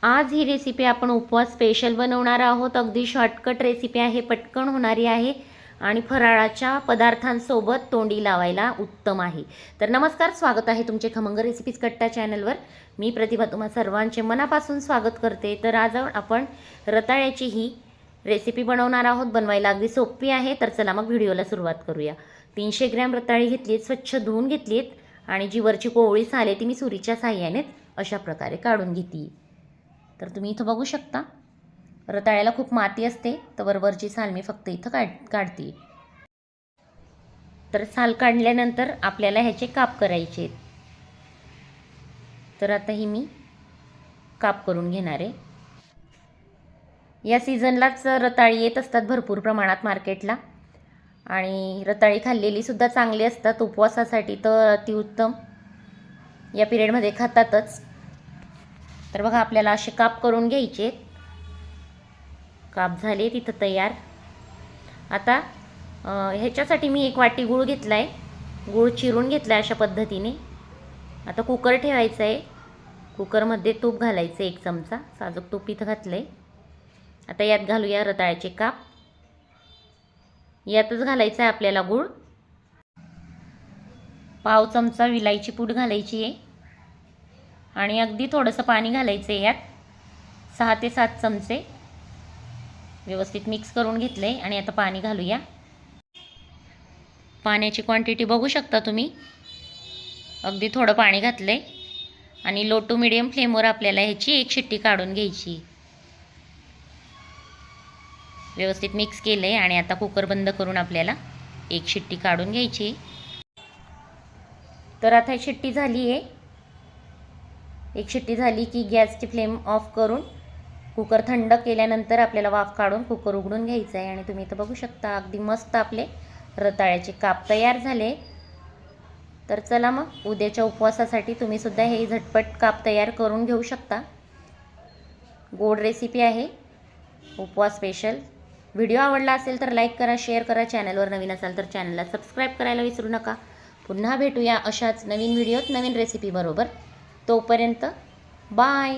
आज ही रेसिपी आपण उपवास स्पेशल बनवणार आहोत। अगदी शॉर्टकट रेसिपी आहे, पटकन होणारी आहे आणि फराळाच्या पदार्थांसोबत तोंडी लावायला उत्तम आहे। तर नमस्कार, स्वागत आहे तुमचे खमंग रेसिपीज कट्टा चॅनलवर। मी प्रतिभा तुम्हा सर्वांचे मनापासून स्वागत करते। तर आज आपण रताळ्याची ही रेसिपी बनवणार आहोत। बनवायला अगदी सोपी आहे। तर चला मग व्हिडिओला सुरुवात करूया। 300 ग्रॅम रताळी घेतलीत, स्वच्छ धुवून घेतलीत आणि जी वरची कोवळी साल आहे ती मी सुरीच्या साहाय्याने अशा प्रकारे काढून घेतली। तर तुम्ही इथं बघू शकता, रताळ्याला खूप माती असते, तर वरवरची साल मी फक्त इथं काढते। तर साल काढल्यानंतर आपल्याला ह्याचे काप करायचे। तर आता ही मी काप करून घेणार आहे। या सीझनलाच रताळी येत असतात भरपूर प्रमाणात मार्केटला आणि रताळी खाल्लेली सुद्धा चांगली असतात उपवासासाठी, तर अतिउत्तम या पिरियडमध्ये खातातच। तर बघा, आपल्याला असे काप करून घ्यायचे। काप झाले तिथं तयार। आता ह्याच्यासाठी मी 1 वाटी गूळ घेतला आहे। गूळ चिरून घेतला आहे अशा पद्धतीने। आता कुकर ठेवायचं आहे। कुकरमध्ये तूप घालायचं, 1 चमचा साजूक तूप इथं घातलं आहे। आता यात घालूया रताळ्याचे काप। यातच घालायचं आहे आपल्याला गूळ। पाव चमचा विलायची पूड घालायची आहे आणि अगदी थोडंसं पाणी घालायचं आहे। यात 6 ते 7 चमचे व्यवस्थित मिक्स करून घेतले आणि आता पाणी घालूया। पाण्याची क्वांटिटी बघू शकता तुम्ही, अगदी थोडं पाणी घातलंय आणि लो टू मीडियम फ्लेमवर आपल्याला ह्याची 1 शिट्टी काढून घ्यायची। व्यवस्थित मिक्स केलंय आणि आता कुकर बंद करून आपल्याला 1 शिट्टी काढून घ्यायची। तर आता शिट्टी झाली आहे। 1 शिट्टी झाली की गॅसची फ्लेम ऑफ करून कुकर थंड केल्यानंतर आपल्याला वाफ काढून कुकर उघडून घ्यायचं आहे। आणि तुम्ही इथं बघू शकता, अगदी मस्त आपले रताळ्याचे काप तयार झाले। तर चला मग, उद्याच्या उपवासासाठी तुम्ही सुद्धा हे झटपट काप तयार करून घेऊ शकता। गोड रेसिपी आहे, उपवास स्पेशल। व्हिडिओ आवडला असेल तर लाईक करा, शेअर करा। चॅनलवर नवीन असाल तर चॅनलला सबस्क्राईब करायला विसरू नका। पुन्हा भेटूया अशाच नवीन व्हिडिओत नवीन रेसिपी बरोबर। तोपर्यंत बाय।